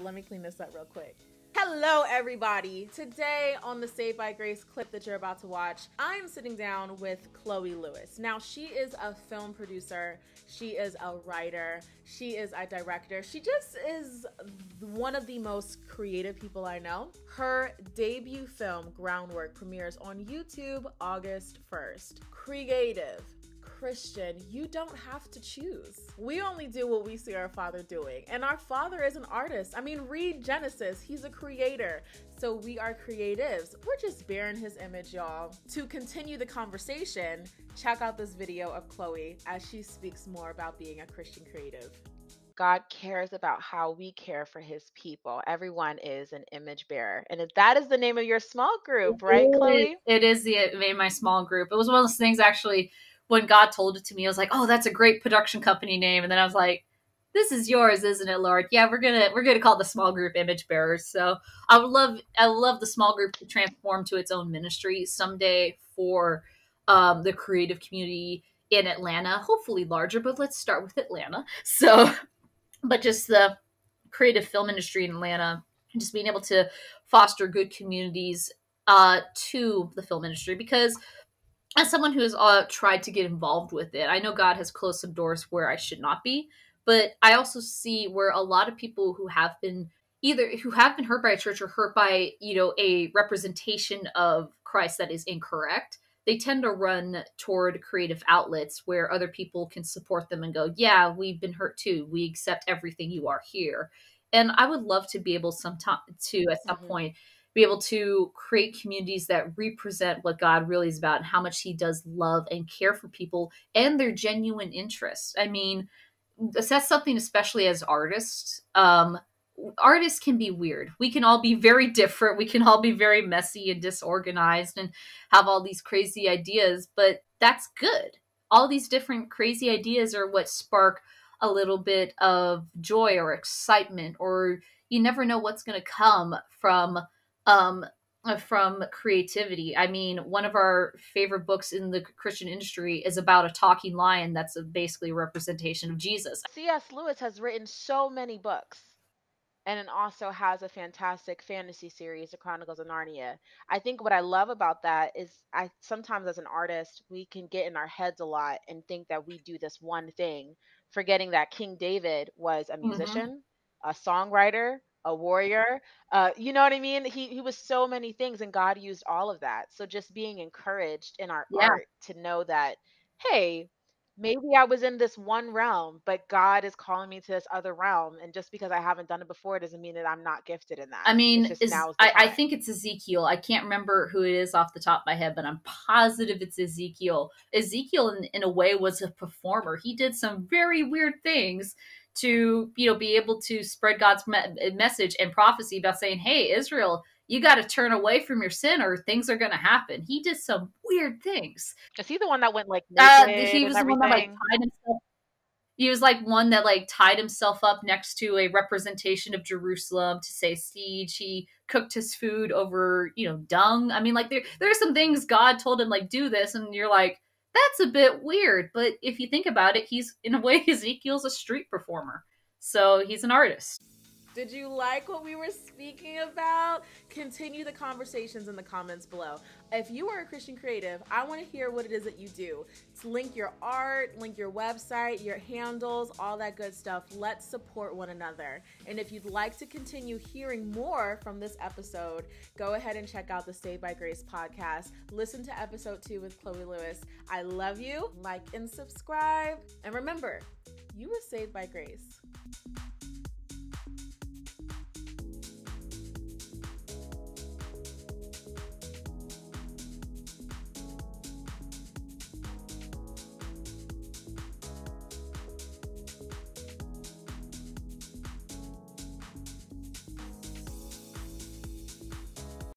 let me clean this up real quick. Hello, everybody. Today on the Saved by Grace clip that you're about to watch, I'm sitting down with Chloe Lewis. Now, she is a film producer. She is a writer. She is a director. She just is one of the most creative people I know. Her debut film, Groundwork, premieres on YouTube August 1st. Creative, Christian, you don't have to choose. We only do what we see our Father doing, and our Father is an artist. I mean, read Genesis, he's a creator. So we are creatives. We're just bearing his image, y'all. To continue the conversation, check out this video of Chloe as she speaks more about being a Christian creative. God cares about how we care for his people. Everyone is an image bearer. And that is the name of your small group, right, Chloe? It is the name of my small group. It was one of those things, actually, when God told it to me, I was like, oh, that's a great production company name. And then I was like, this is yours, isn't it, Lord? Yeah, we're gonna call the small group Image Bearers. So I love the small group to transform to its own ministry someday for the creative community in Atlanta, hopefully larger, but let's start with Atlanta. So, but just the creative film industry in Atlanta, just being able to foster good communities to the film industry, because as someone who has tried to get involved with it, I know God has closed some doors where I should not be, but I also see where a lot of people who have been hurt by a church or hurt by, a representation of Christ that is incorrect, they tend to run toward creative outlets where other people can support them and go, yeah, we've been hurt too. We accept everything you are here. And I would love to be able at some point, be able to create communities that represent what God really is about and how much he does love and care for people and their genuine interests. I mean, that's something, especially as artists. Artists can be weird. We can all be very different. We can all be very messy and disorganized and have all these crazy ideas, but that's good. All these different crazy ideas are what spark a little bit of joy or excitement, or you never know what's going to come from creativity. I mean, one of our favorite books in the Christian industry is about a talking lion that's basically a representation of Jesus. C.S. Lewis has written so many books, and it also has a fantastic fantasy series, The Chronicles of Narnia. I think what I love about that is sometimes as an artist, we can get in our heads a lot and think that we do this one thing, forgetting that King David was a musician, a songwriter, a warrior. You know what I mean? He was so many things, and God used all of that. So just being encouraged in our art to know that, hey, maybe I was in this one realm, but God is calling me to this other realm. And just because I haven't done it before doesn't mean that I'm not gifted in that. I mean, it's just now's the time. I think it's Ezekiel. I can't remember who it is off the top of my head, but I'm positive it's Ezekiel. Ezekiel, in a way, was a performer. He did some very weird things to, be able to spread God's message and prophecy about saying, hey, Israel, you got to turn away from your sin or things are going to happen. He did some weird things. Is he the one that went naked he was and the one that tied himself. He was one that tied himself up next to a representation of Jerusalem to say siege. He cooked his food over, dung. I mean, there are some things God told him, do this, and you're like, that's a bit weird. But if you think about it, he's, in a way, Ezekiel's a street performer. So he's an artist. Did you like what we were speaking about? Continue the conversations in the comments below. If you are a Christian creative, I want to hear what it is that you do. To link your art, link your website, your handles, all that good stuff. Let's support one another. And if you'd like to continue hearing more from this episode, go ahead and check out the Saved by Grace podcast. Listen to episode 2 with Chloe Lewis. I love you. Like and subscribe. And remember, you were saved by grace.